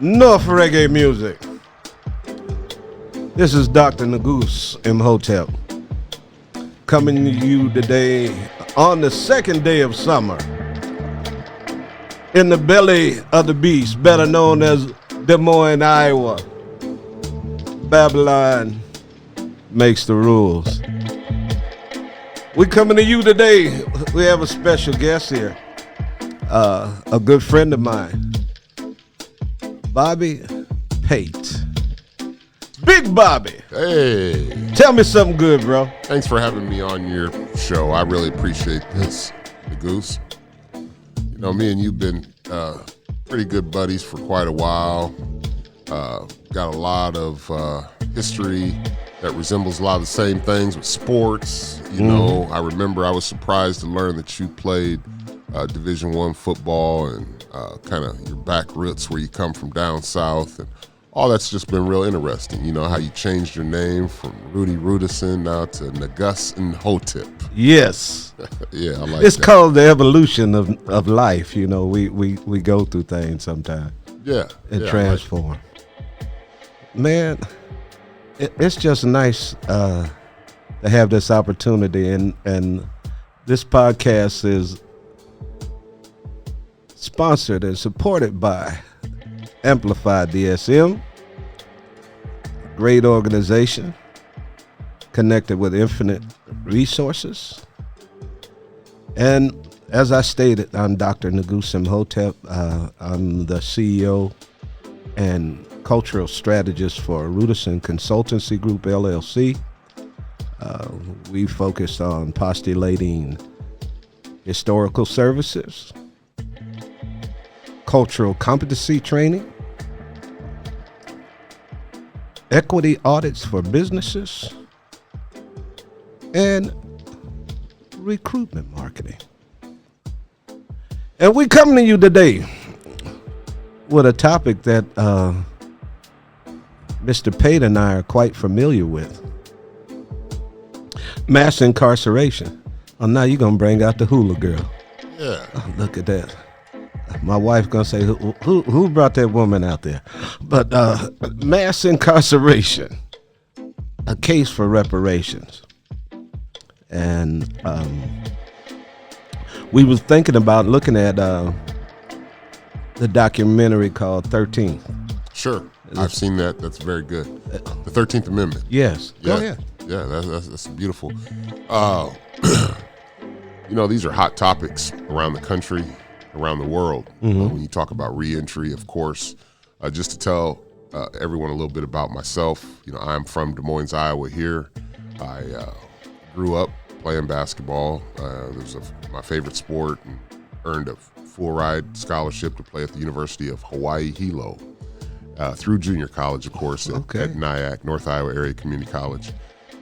North reggae music. This is Dr. Negus Imhotep coming to you today on the second day of summer in the belly of the beast, better known as Des Moines, Iowa. Babylon makes the rules. We coming to you today. We have a special guest here, a good friend of mine, Bobby Pate. Big Bobby. Hey. Tell me something good, bro. Thanks for having me on your show. I really appreciate this, the Goose. You know, me and you've been pretty good buddies for quite a while. Got a lot of history that resembles a lot of the same things with sports. You know, I remember I was surprised to learn that you played Division I football and kind of your back roots where you come from down south, and all that's just been real interesting. You know, how you changed your name from Rudy Rudison now to Negus Imhotep. Yes. Yeah, I like it's that. called the evolution of life. You know, we go through things sometimes. Yeah. And yeah, transform. Man, it's just nice to have this opportunity, and this podcast is sponsored and supported by Amplify DSM, great organization connected with infinite resources. And as I stated, I'm Dr. Negus Imhotep. I'm the CEO and cultural strategist for Rudison Consultancy Group, LLC. We focus on postulating historical services, cultural competency training, equity audits for businesses, and recruitment marketing. And we come to you today with a topic that Mr. Pate and I are quite familiar with. Mass incarceration. Oh, now you're going to bring out the hula girl. Yeah. Oh, look at that. My wife's going to say, who brought that woman out there? But mass incarceration, a case for reparations. And we was thinking about looking at the documentary called 13th. Sure. I've seen that. That's very good. The 13th Amendment. Yes. Yeah. Go ahead. Yeah, that's beautiful. You know, these are hot topics around the country, around the world. When you talk about reentry, of course. Just to tell everyone a little bit about myself, you know, I'm from Des Moines, Iowa here. I grew up playing basketball. It was my favorite sport, and earned a full ride scholarship to play at the University of Hawaii Hilo through junior college, of course, at NIAC, North Iowa Area Community College.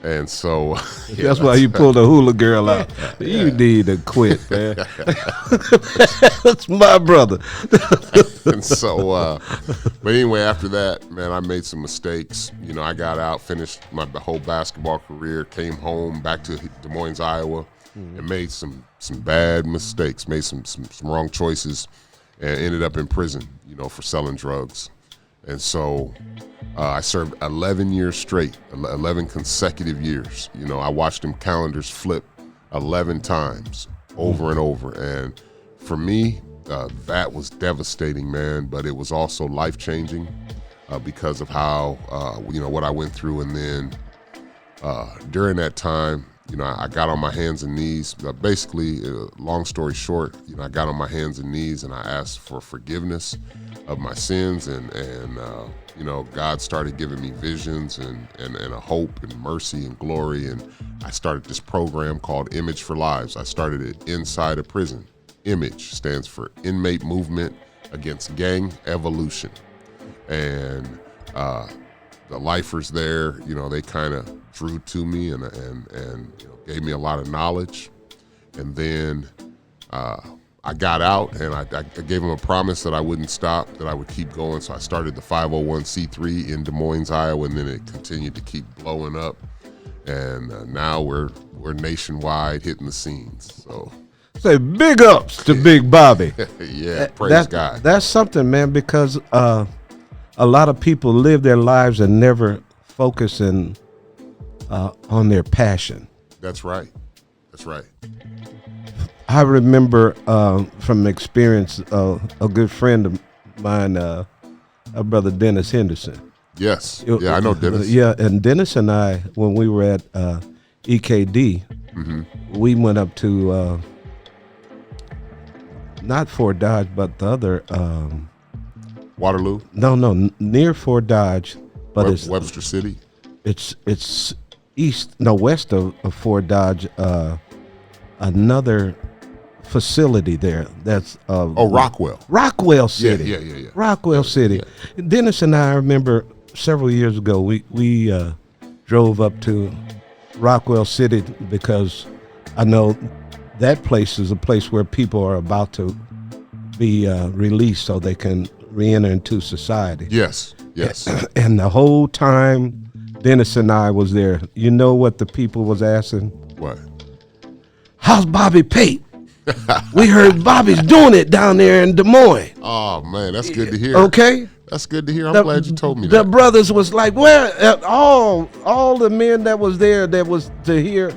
And so that's why you pulled a hula girl out. You need to quit, man. That's my brother. And so, but anyway, after that, man, I made some mistakes. You know, I got out, finished my whole basketball career, came home back to Des Moines, Iowa, and made some bad mistakes, made some wrong choices, and ended up in prison, you know, for selling drugs. And so I served 11 years straight, 11 consecutive years. You know, I watched them calendars flip 11 times over and over. And for me, that was devastating, man. But it was also life-changing because of how, you know, what I went through. And then during that time, you know, I got on my hands and knees. Basically, long story short, you know, I got on my hands and knees and I asked for forgiveness of my sins, and you know, God started giving me visions and a hope and mercy and glory, and I started this program called Image for Lives. I started it inside a prison. Image stands for Inmate Movement Against Gang Evolution, and the lifers there, you know, they kind of drew to me and you know, gave me a lot of knowledge, and then I got out, and I gave them a promise that I wouldn't stop, that I would keep going. So I started the 501c3 in Des Moines, Iowa, and then it continued to keep blowing up. And now we're nationwide hitting the scenes. So say big ups to Big Bobby. Yeah, praise God. That's something, man, because a lot of people live their lives and never focus on their passion. That's right. That's right. I remember from experience a good friend of mine, a brother Dennis Henderson. Yes. Yeah, I know Dennis. Yeah, and Dennis and I, when we were at EKD, we went up to not Fort Dodge, but the other Waterloo? No, near Fort Dodge, but it's Webster City. It's west of Fort Dodge. Another facility there. That's Rockwell. Rockwell City. Yeah. Rockwell City. Yeah. Dennis and I remember several years ago we drove up to Rockwell City because I know that place is a place where people are about to be released so they can re-enter into society. Yes. And the whole time Dennis and I was there, you know what the people was asking? What? How's Bobby Pate? We heard Bobby's doing it down there in Des Moines. Oh man, that's good to hear. Okay, that's good to hear. I'm glad you told me the that. The brothers was like, where all the men that was there that was to hear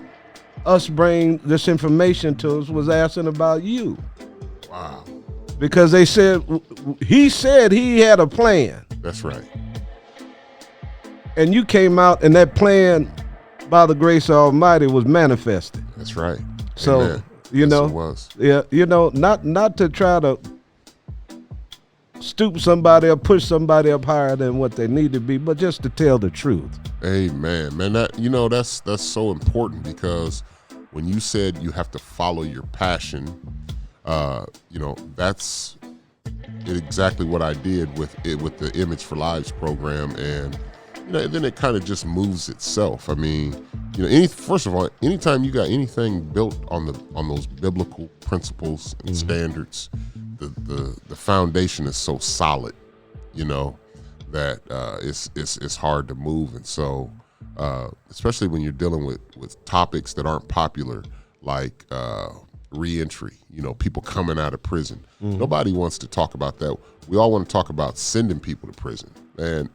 us bring this information to us was asking about you. Wow. Because they said he had a plan. That's right. And you came out, and that plan, by the grace of Almighty, was manifested. That's right. So. Amen. You know, yes, it was. Yeah, not to try to stoop somebody or push somebody up higher than what they need to be, but just to tell the truth. Amen, man. That's so important because when you said you have to follow your passion, that's exactly what I did with the Image for Lives program, and then it kind of just moves itself. I mean, first of all, anytime you got anything built on those biblical principles and standards, the foundation is so solid, that it's hard to move. And so, especially when you're dealing with topics that aren't popular, like reentry, people coming out of prison. Nobody wants to talk about that. We all want to talk about sending people to prison. And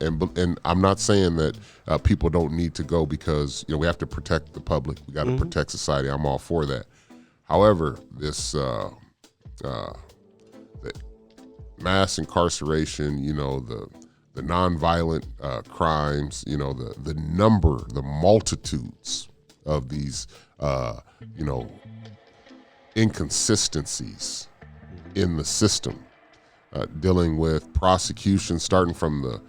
I'm not saying that people don't need to go because we have to protect the public. We got to protect society. I'm all for that. However, this the mass incarceration, the nonviolent crimes, the multitudes of these inconsistencies in the system. Dealing with prosecution, starting from the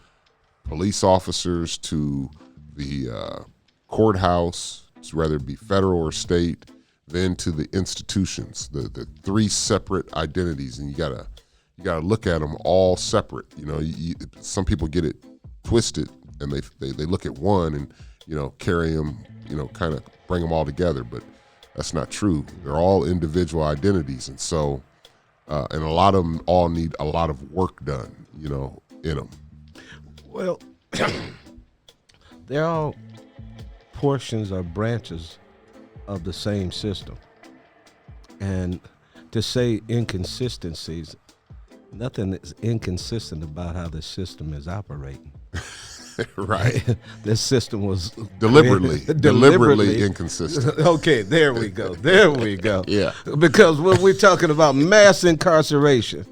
police officers to the courthouse, whether it be federal or state, then to the institutions, the three separate identities, and you gotta look at them all separate. Some people get it twisted, and they look at one and carry them, kind of bring them all together, but that's not true. They're all individual identities, and so. And a lot of them all need a lot of work done, in them. Well, they're all portions or branches of the same system. And to say inconsistencies, nothing is inconsistent about how the system is operating. Right. This system was deliberately inconsistent. Okay, there we go. Yeah. Because when we're talking about mass incarceration.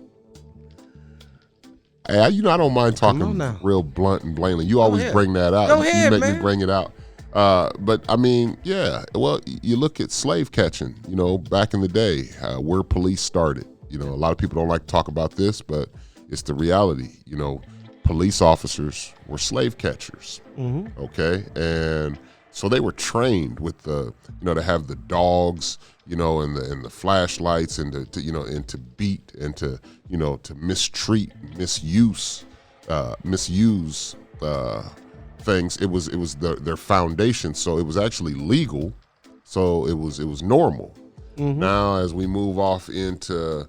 Hey, I don't mind talking real blunt and blatantly. You always bring that out. Go ahead, you man. You bring it out. But I mean, yeah. Well, you look at slave catching. Back in the day, where police started. A lot of people don't like to talk about this, but it's the reality. Police officers were slave catchers. Okay, and so they were trained with the to have the dogs, and the flashlights, and and to beat and to to mistreat, misuse things. It was their foundation, so it was actually legal, so it was normal. Now as we move off into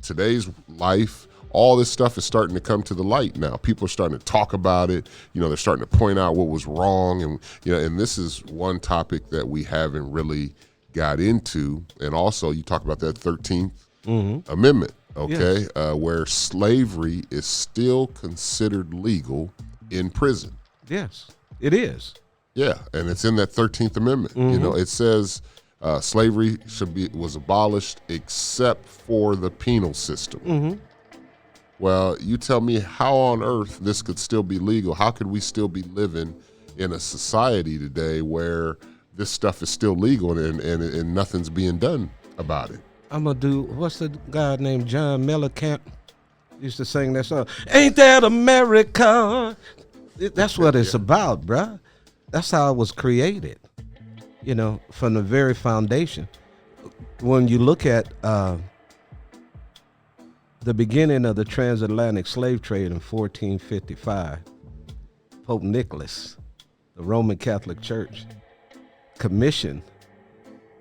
today's life, all this stuff is starting to come to the light now. People are starting to talk about it. They're starting to point out what was wrong, and and this is one topic that we haven't really got into. And also, you talk about that 13th Amendment. okay, where slavery is still considered legal in prison. Yes, it is. Yeah, and it's in that 13th Amendment. You know, it says slavery was abolished except for the penal system. Well, you tell me how on earth this could still be legal. How could we still be living in a society today where this stuff is still legal and nothing's being done about it? I'm going to do, what's the guy named John Mellencamp used to sing that song? Ain't that America? That's what it's about, bruh. That's how it was created, you know, from the very foundation. When you look at the beginning of the transatlantic slave trade in 1455, Pope Nicholas, the Roman Catholic Church, commissioned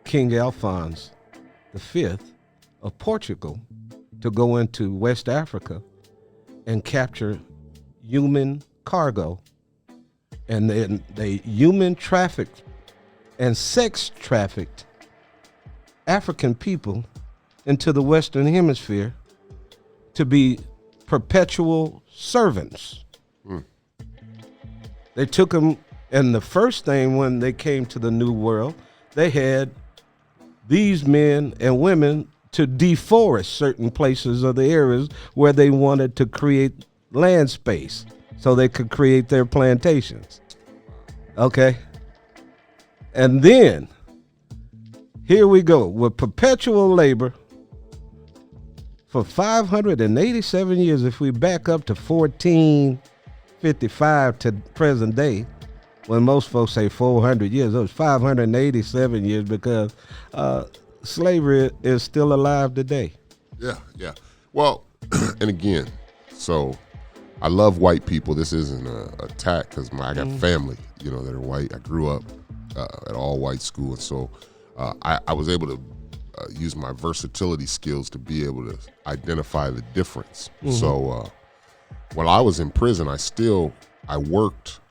King Alphonse V of Portugal to go into West Africa and capture human cargo. And then they human trafficked and sex trafficked African people into the Western Hemisphere to be perpetual servants. They took them, and the first thing when they came to the New World, they had these men and women to deforest certain places of the areas where they wanted to create land space so they could create their plantations. Okay? And then, here we go, with perpetual labor for 587 years. If we back up to 1455 to present day, when most folks say 400 years, it was 587 years because slavery is still alive today. Yeah. Well, and again, so I love white people. This isn't an attack because I got family, you know, that are white. I grew up at all white school, and so I was able to use my versatility skills to be able to identify the difference. So when I was in prison, I worked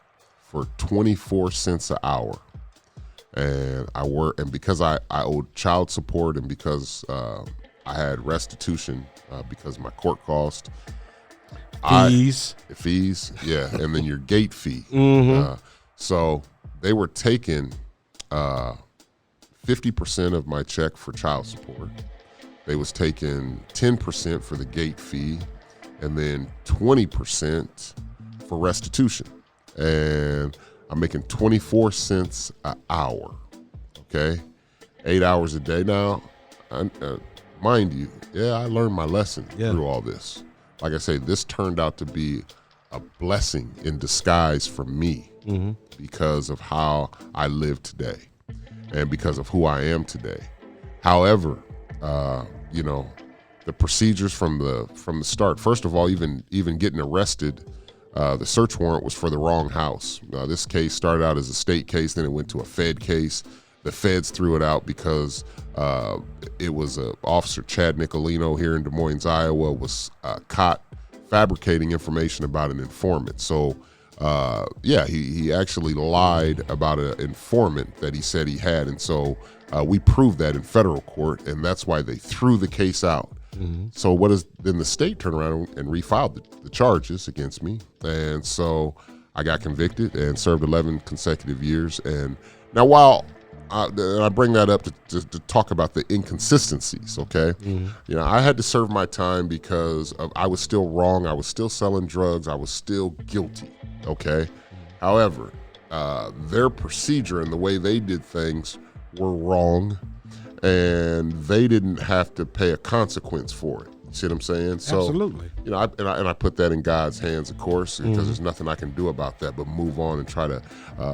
for 24 cents an hour, and because I owed child support, and because I had restitution because of my court cost. Fees, yeah, and then your gate fee. So they were taking 50% of my check for child support. They was taking 10% for the gate fee, and then 20% for restitution. And I'm making 24 cents an hour, okay? 8 hours a day. Now, mind you, I learned my lesson through all this. Like I say, this turned out to be a blessing in disguise for me because of how I live today and because of who I am today. However, you know, the procedures from the start. First of all, even getting arrested, the search warrant was for the wrong house. This case started out as a state case, then it went to a Fed case. The feds threw it out because it was Officer Chad Nicolino here in Des Moines, Iowa, was caught fabricating information about an informant. So, he actually lied about an informant that he said he had. And so we proved that in federal court, and that's why they threw the case out. So then the state turned around and refiled the charges against me. And so I got convicted and served 11 consecutive years. And now while I bring that up to talk about the inconsistencies, okay? You know, I had to serve my time because I was still wrong. I was still selling drugs. I was still guilty, okay? However, their procedure and the way they did things were wrong, and they didn't have to pay a consequence for it. You see what I'm saying? So, absolutely. You know, I put that in God's hands, of course, because there's nothing I can do about that but move on and try to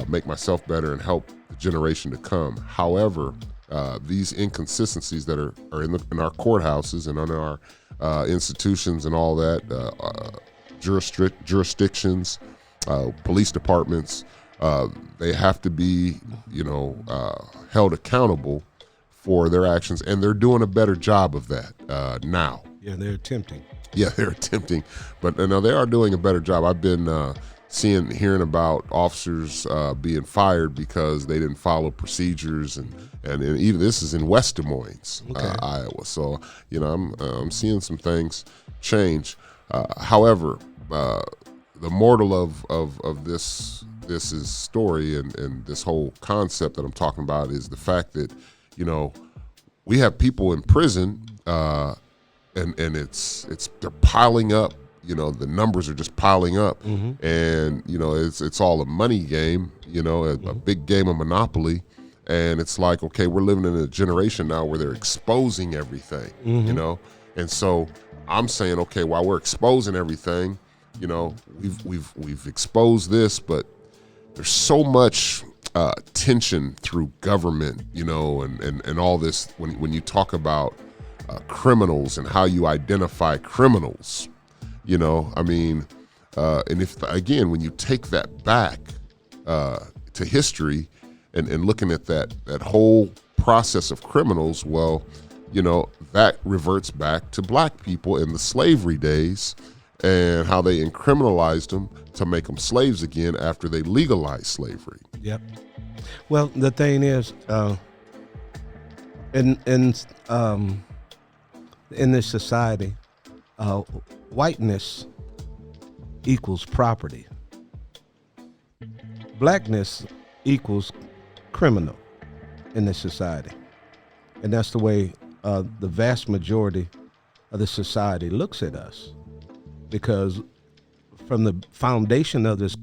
make myself better and help the generation to come. However, these inconsistencies that are in our courthouses and in our institutions and all that, jurisdictions, police departments, they have to be, you know, held accountable for their actions, and they're doing a better job of that now. Yeah, they're attempting. Yeah, they're attempting, but no, they are doing a better job. I've been hearing about officers being fired because they didn't follow procedures, and even this is in West Des Moines, Iowa. So I'm seeing some things change. However, the mortal of this is story and this whole concept that I'm talking about is the fact that we have people in prison, and they're piling up. The numbers are just piling up, and it's all a money game. A big game of Monopoly, and it's like, okay, we're living in a generation now where they're exposing everything. And so I'm saying, okay, while we're exposing everything, we've exposed this, but there's so much tension through government, and all this when you talk about criminals and how you identify criminals. And if again, when you take that back to history and looking at that whole process of criminals, well, that reverts back to black people in the slavery days and how they criminalized them to make them slaves again after they legalized slavery. Yep. Well, the thing is, in this society, whiteness equals property. Blackness equals criminal in this society. And that's the way the vast majority of the society looks at us. Because from the foundation of this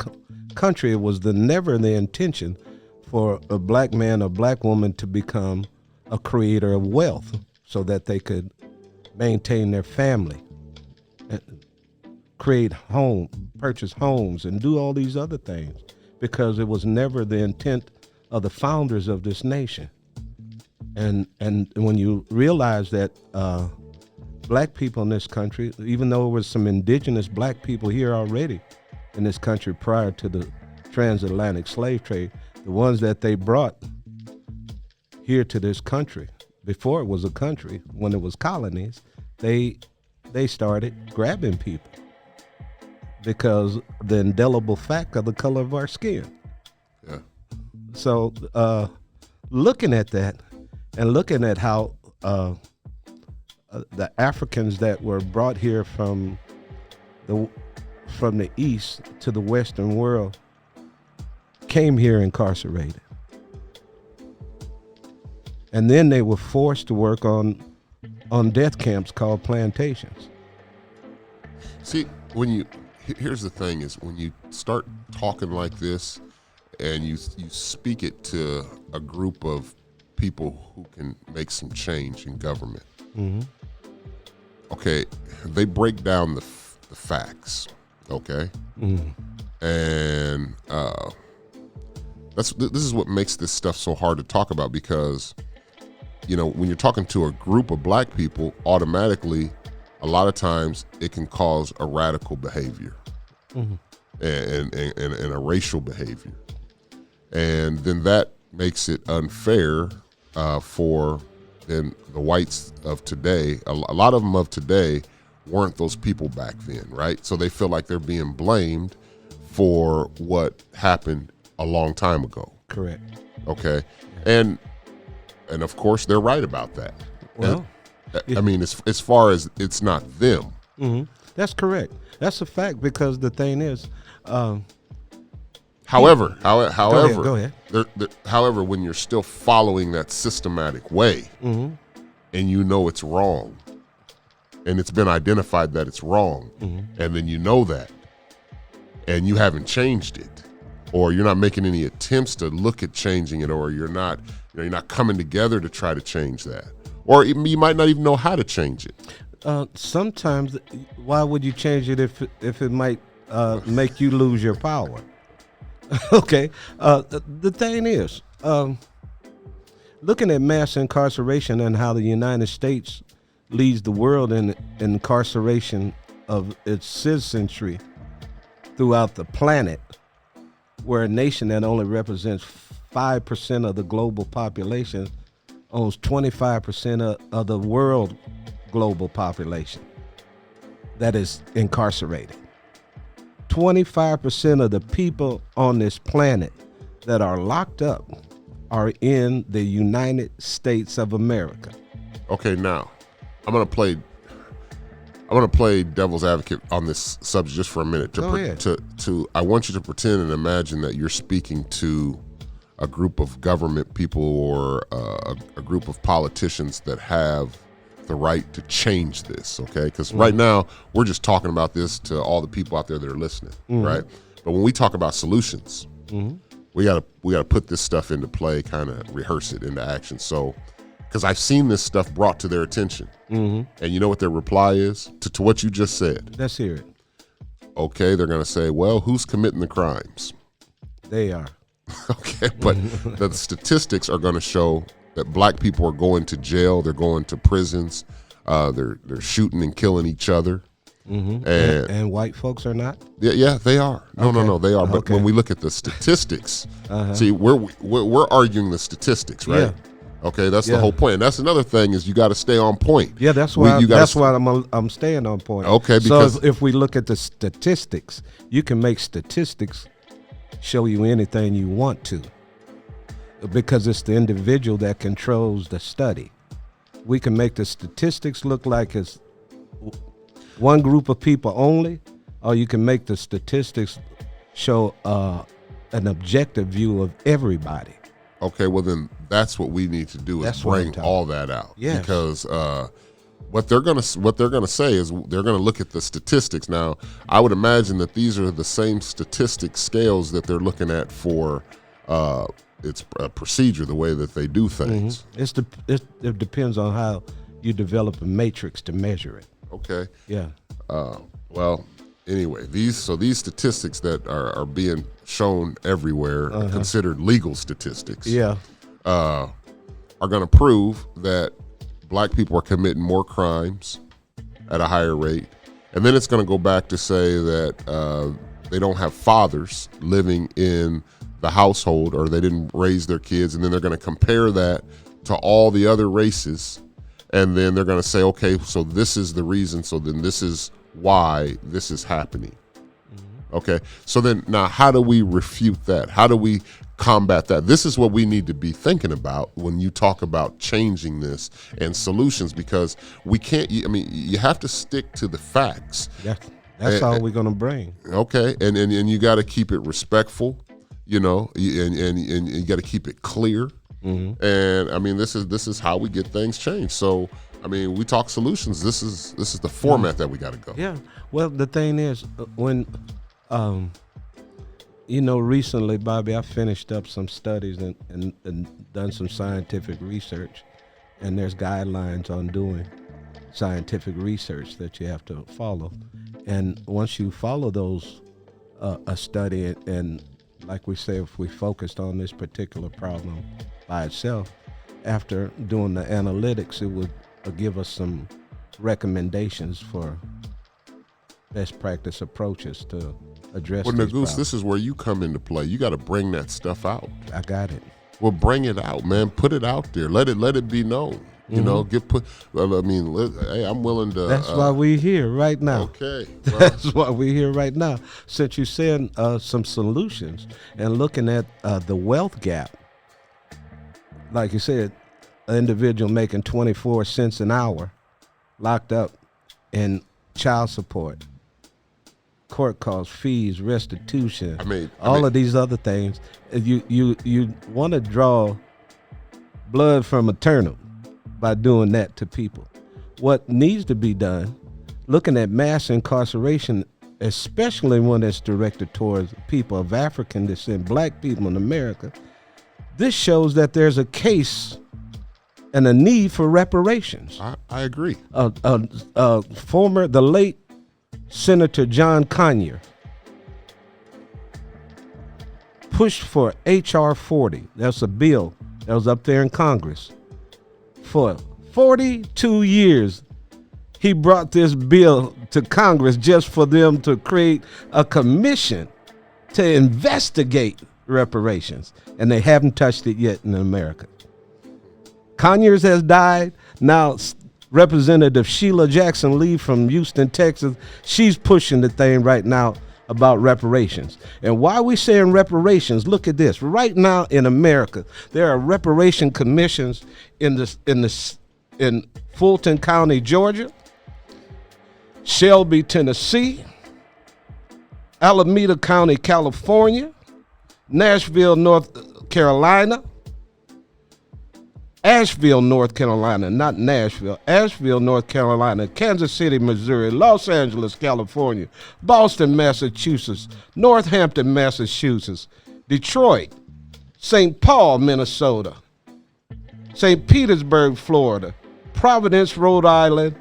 country, it was never the intention for a black man or black woman to become a creator of wealth so that they could maintain their family, purchase homes, and do all these other things, because it was never the intent of the founders of this nation. And when you realize that black people in this country, even though there was some indigenous black people here already in this country prior to the transatlantic slave trade, the ones that they brought here to this country, before it was a country, when it was colonies, they started grabbing people because the indelible fact of the color of our skin. Yeah. So looking at that and looking at how the Africans that were brought here from the East to the Western world came here incarcerated. And then they were forced to work on death camps called plantations. See, here's the thing is, when you start talking like this and you speak it to a group of people who can make some change in government, okay, they break down the facts, okay? And this is what makes this stuff so hard to talk about, because when you're talking to a group of black people, automatically, a lot of times it can cause a radical behavior and a racial behavior. And then that makes it unfair for then the whites of today. A lot of them of today weren't those people back then, right? So they feel like they're being blamed for what happened a long time ago. Correct. Okay. And of course, they're right about that. Well, I mean, as far as it's not them. That's correct. That's a fact, because the thing is, however, go ahead. However, when you're still following that systematic way, and it's wrong, and it's been identified that it's wrong, and then that, and you haven't changed it, or you're not making any attempts to look at changing it, or you're not coming together to try to change that, or you might not even know how to change it. Sometimes, why would you change it if it might make you lose your power? Okay. The thing is, looking at mass incarceration and how the United States leads the world in incarceration of its citizenry throughout the planet, we're a nation that only represents 5% of the global population, owns 25% of the world global population that is incarcerated. 25% of the people on this planet that are locked up are in the United States of America. Okay, now I'm gonna play devil's advocate on this subject just for a minute. Go ahead. I want you to pretend and imagine that you're speaking to a group of government people or a group of politicians that have the right to change this, okay? Because right now we're just talking about this to all the people out there that are listening, right? But when we talk about solutions, we gotta put this stuff into play, kind of rehearse it into action. So, because I've seen this stuff brought to their attention, and you know what their reply is to what you just said? Let's hear it. Okay, they're gonna say, well, who's committing the crimes? They are. Okay, but the statistics are gonna show that black people are going to jail, they're going to prisons, they're shooting and killing each other. And white folks are not? Yeah, they are. No, they are. But when we look at the statistics, see, we're arguing the statistics, right? Yeah. Okay, that's the whole point. And that's another thing is you got to stay on point. Yeah, that's why I'm staying on point. Okay, because so if we look at the statistics, you can make statistics show you anything you want to, because it's the individual that controls the study. We can make the statistics look like it's one group of people only, or you can make the statistics show an objective view of everybody. Okay, well then that's what we need to do is bring all that out. Yes. Because what they're gonna say is they're gonna look at the statistics. Now, I would imagine that these are the same statistic scales that they're looking at for its procedure, the way that they do things. It depends on how you develop a matrix to measure it. Okay. Yeah. Well, anyway, these statistics that are being shown everywhere, considered legal statistics, are going to prove that black people are committing more crimes at a higher rate. And then it's going to go back to say that they don't have fathers living in the household, or they didn't raise their kids. And then they're going to compare that to all the other races. And then they're going to say, okay, so this is the reason. So then this is why this is happening. Okay. So then now how do we refute that? How do we combat that? This is what we need to be thinking about when you talk about changing this and solutions, because we can't, you have to stick to the facts. That's all we're going to bring. Okay. And you got to keep it respectful, and you got to keep it clear. And this is how we get things changed. So we talk solutions. This is the format that we got to go. Yeah. Well, the thing is, when recently, Bobby, I finished up some studies and done some scientific research, and there's guidelines on doing scientific research that you have to follow. And once you follow those, a study, and like we say, if we focused on this particular problem by itself, after doing the analytics, it would give us some recommendations for best practice approaches to address these Negus, problems. this is where you come into play. You got to bring that stuff out. I got it. Well, bring it out, man. Put it out there. Let it be known. Hey, I'm willing to. That's why we're here right now. Okay. Well, That's why we're here right now. Since you said some solutions and looking at the wealth gap, like you said, an individual making 24 cents an hour locked up in child support, court costs, fees, restitution, all of these other things. You want to draw blood from a turnip by doing that to people. What needs to be done, looking at mass incarceration, especially when it's directed towards people of African descent, black people in America, this shows that there's a case and a need for reparations. I agree. The late Senator John Conyers pushed for H.R. 40. That's a bill that was up there in Congress. For 42 years, he brought this bill to Congress just for them to create a commission to investigate reparations, and they haven't touched it yet in America. Conyers has died. Now, Representative Sheila Jackson Lee from Houston, Texas, she's pushing the thing right now about reparations. And why we saying reparations? Look at this. Right now in America, there are reparation commissions in Fulton County, Georgia, Shelby, Tennessee, Alameda County, California, Nashville, North Carolina, Asheville, North Carolina, not Nashville, Asheville, North Carolina, Kansas City, Missouri, Los Angeles, California, Boston, Massachusetts, Northampton, Massachusetts, Detroit, St. Paul, Minnesota, St. Petersburg, Florida, Providence, Rhode Island,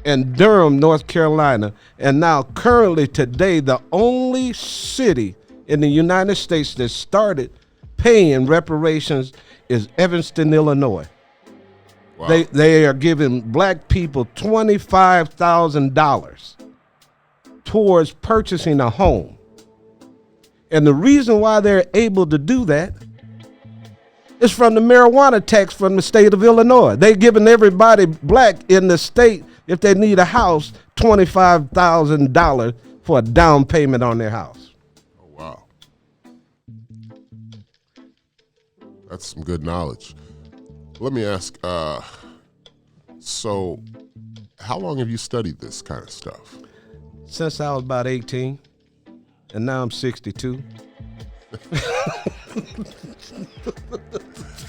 and Durham, North Carolina. And now currently today, the only city in the United States that started paying reparations is Evanston, Illinois. Wow. They are giving black people $25,000 towards purchasing a home. And the reason why they're able to do that is from the marijuana tax from the state of Illinois. They're giving everybody black in the state, if they need a house, $25,000 for a down payment on their house. Oh, wow. That's some good knowledge. Let me ask, so how long have you studied this kind of stuff? Since I was about 18, and now I'm 62.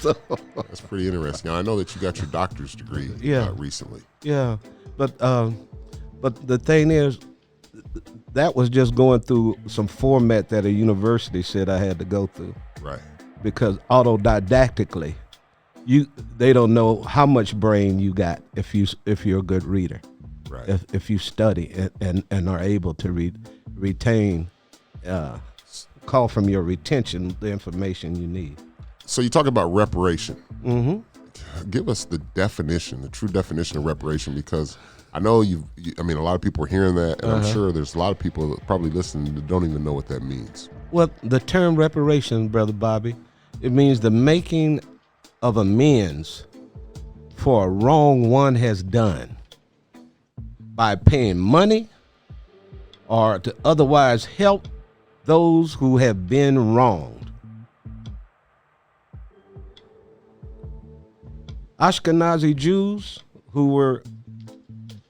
That's pretty interesting. I know that you got your doctor's degree recently. Yeah, but the thing is, that was just going through some format that a university said I had to go through. Right. Because autodidactically, they don't know how much brain you got if you're a good reader. Right. If you study and are able to retain, call from your retention the information you need. So you talk about reparation. Mm-hmm. Give us the definition, the true definition of reparation, because I know a lot of people are hearing that, and I'm sure there's a lot of people that probably listening that don't even know what that means. Well, the term reparation, Brother Bobby, it means the making of amends for a wrong one has done by paying money or to otherwise help those who have been wronged. Ashkenazi Jews who were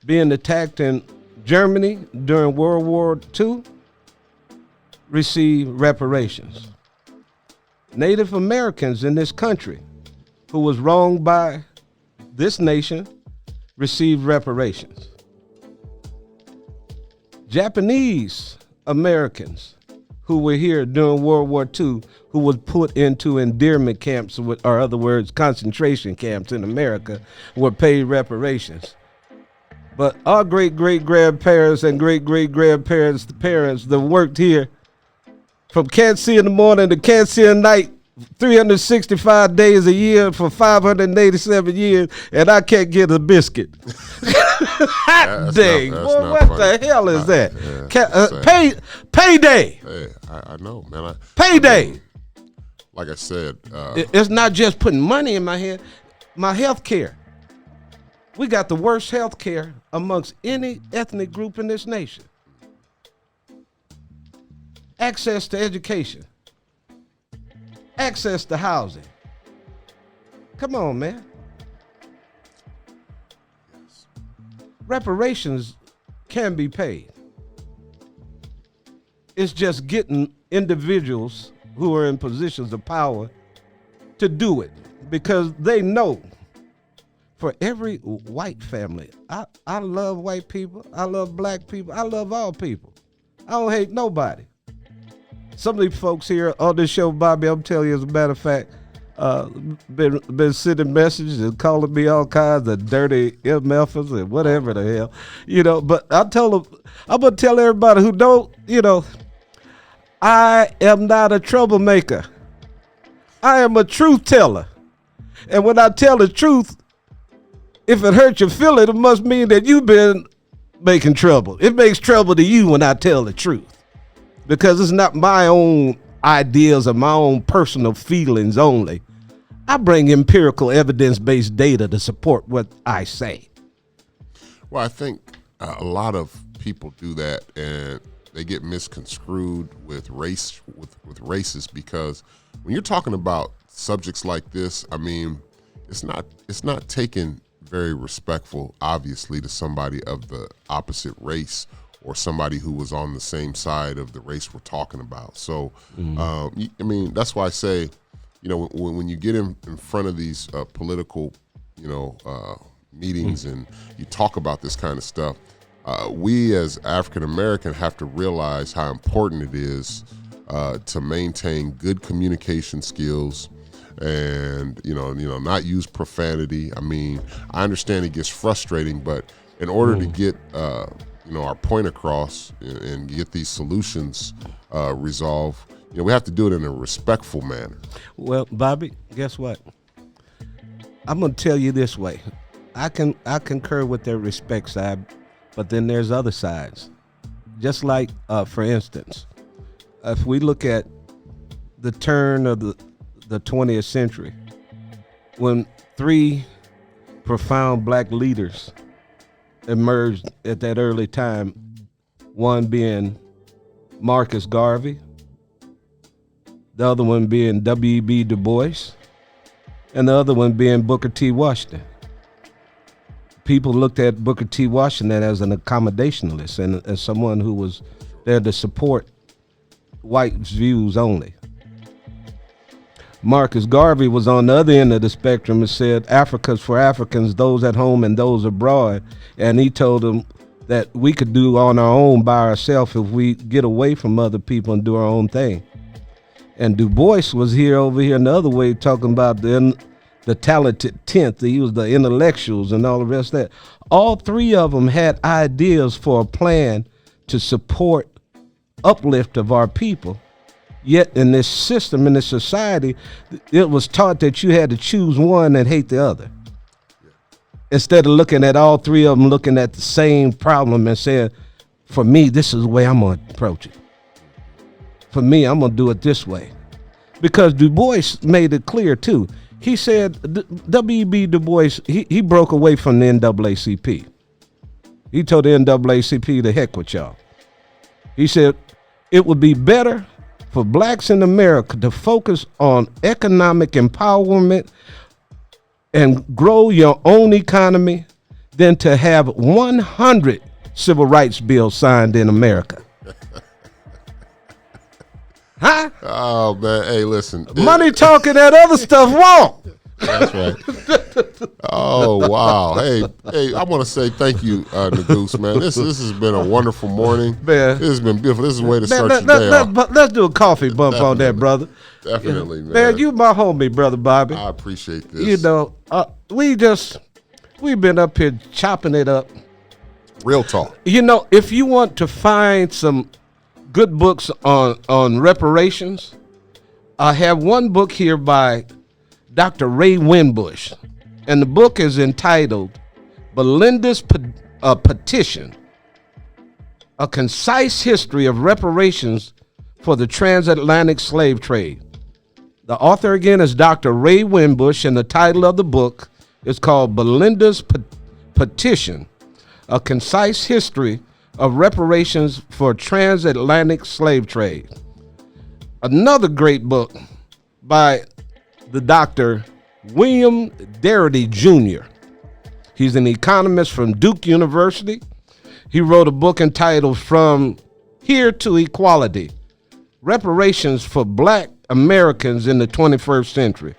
being attacked in Germany during World War II received reparations. Native Americans in this country who was wronged by this nation received reparations. Japanese Americans who were here during World War II, who was put into endearment camps, or other words, concentration camps in America, were paid reparations. But our great-great-grandparents and great-great-grandparents, the parents that worked here from can't see in the morning to can't see at night, 365 days a year for 587 years, and I can't get a biscuit. Dang, boy, what funny. The hell is that? Payday. Hey, I know, man. Payday. Like I said, it's not just putting money in my hand. My health care. We got the worst health care amongst any ethnic group in this nation. Access to education. Access to housing. Come on, man. yes. Reparations can be paid. It's just getting individuals who are in positions of power to do it, because they know for every white family, I love white people, I love black people, I love all people. I don't hate nobody. Some of these folks here on this show, Bobby, I'm telling you, as a matter of fact, been sending messages and calling me all kinds of dirty MFers and whatever the hell, but I'm going to tell everybody who don't, I am not a troublemaker. I am a truth teller. And when I tell the truth, if it hurts your feeling, it must mean that you've been making trouble. It makes trouble to you when I tell the truth, because it's not my own ideas or my own personal feelings only. I bring empirical evidence-based data to support what I say. Well, I think a lot of people do that, and they get misconstrued with race with races, because when you're talking about subjects like this, I mean, it's not taken very respectful, obviously, to somebody of the opposite race or somebody who was on the same side of the race we're talking about. So, I mean, that's why I say, you know, when you get in front of these political, you know, meetings and you talk about this kind of stuff, we as African American have to realize how important it is to maintain good communication skills, and you know, not use profanity. I mean, I understand it gets frustrating, but in order to get you know, our point across and get these solutions resolved, you know, we have to do it in a respectful manner. Well, Bobby, guess what? I'm gonna tell you this way. I concur with their respect side, but then there's other sides. Just like, for instance, if we look at the turn of the 20th century, when 3 profound black leaders emerged at that early time, one being Marcus Garvey, the other one being W.E.B. Du Bois, and the other one being Booker T. Washington. People looked at Booker T. Washington as an accommodationalist and as someone who was there to support white views only. Marcus Garvey was on the other end of the spectrum and said, Africa's for Africans, those at home and those abroad. And he told them that we could do on our own by ourselves if we get away from other people and do our own thing. And Du Bois was over here in the other way, talking about the talented 10th. He was the intellectuals and all the rest of that. All 3 of them had ideas for a plan to support uplift of our people. Yet in this system, in this society, it was taught that you had to choose one and hate the other. Instead of looking at all 3 of them, looking at the same problem and saying, for me, this is the way I'm going to approach it. For me, I'm going to do it this way. Because Du Bois made it clear, too. He said, W.E.B. Du Bois, he broke away from the NAACP. He told the NAACP to heck with y'all. He said, it would be better for blacks in America to focus on economic empowerment and grow your own economy than to have 100 civil rights bills signed in America. Huh? Oh, man. Hey, listen. Money talking, that other stuff won't. That's right. Oh, wow. Hey, I want to say thank you, Negus, man. This has been a wonderful morning. Man. This has been beautiful. This is a way to start your day off. Let's do a coffee bump on that, brother. Definitely, man. Man, you my homie, brother Bobby. I appreciate this. You know, we've been up here chopping it up. Real talk. You know, if you want to find some good books on reparations, I have one book here by Dr. Ray Winbush, and the book is entitled Belinda's Petition, A Concise History of Reparations for the Transatlantic Slave Trade. The author again is Dr. Ray Winbush, and the title of the book is called Belinda's Petition, A Concise History of Reparations for Transatlantic Slave Trade. Another great book by the Dr. William Darity Jr. He's an economist from Duke University. He wrote a book entitled From Here to Equality, Reparations for Black Americans in the 21st Century.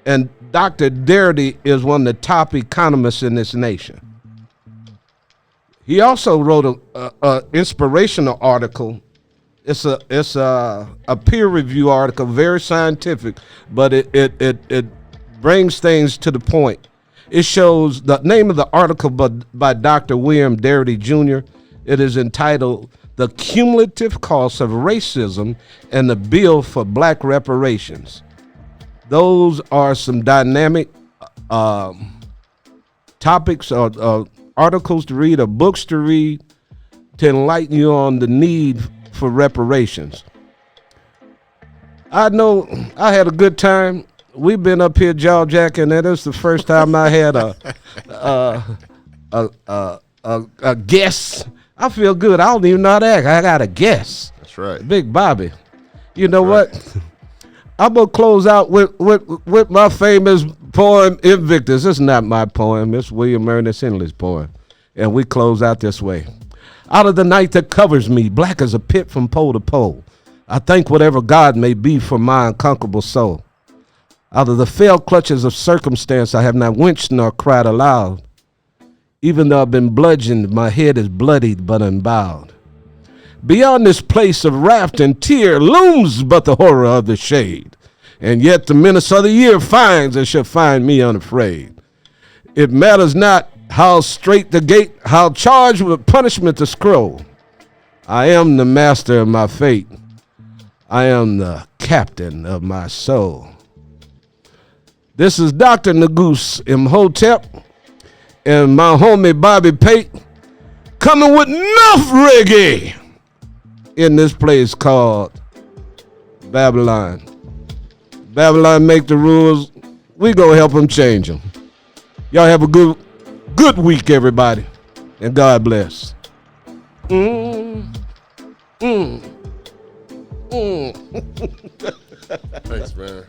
And Dr. Darity is one of the top economists in this nation. He also wrote a inspirational article. It's a peer review article, very scientific, but it brings things to the point. It shows the name of the article by Dr. William Darity Jr. It is entitled The Cumulative Cost of Racism and the Bill for Black Reparations. Those are some dynamic topics or articles to read or books to read to enlighten you on the need for reparations. I know I had a good time. We've been up here jaw jacking, and it's the first time I had a guest I feel good. I don't even know how to act. I got to guess. That's right. Big Bobby. You know Right. what? I'm going to close out with my famous poem, Invictus. It's not my poem. It's William Ernest Henley's poem. And we close out this way. Out of the night that covers me, black as a pit from pole to pole, I thank whatever God may be for my unconquerable soul. Out of the fell clutches of circumstance, I have not winced nor cried aloud. Even though I've been bludgeoned, my head is bloodied but unbowed. Beyond this place of raft and tear looms but the horror of the shade. And yet the menace of the year finds and shall find me unafraid. It matters not how straight the gate, how charged with punishment the scroll. I am the master of my fate. I am the captain of my soul. This is Dr. Negus Imhotep and my homie Bobby Pate coming with enough reggae in this place called Babylon. Babylon make the rules. We gonna help them change them. Y'all have a good week, everybody, and God bless. Thanks, man.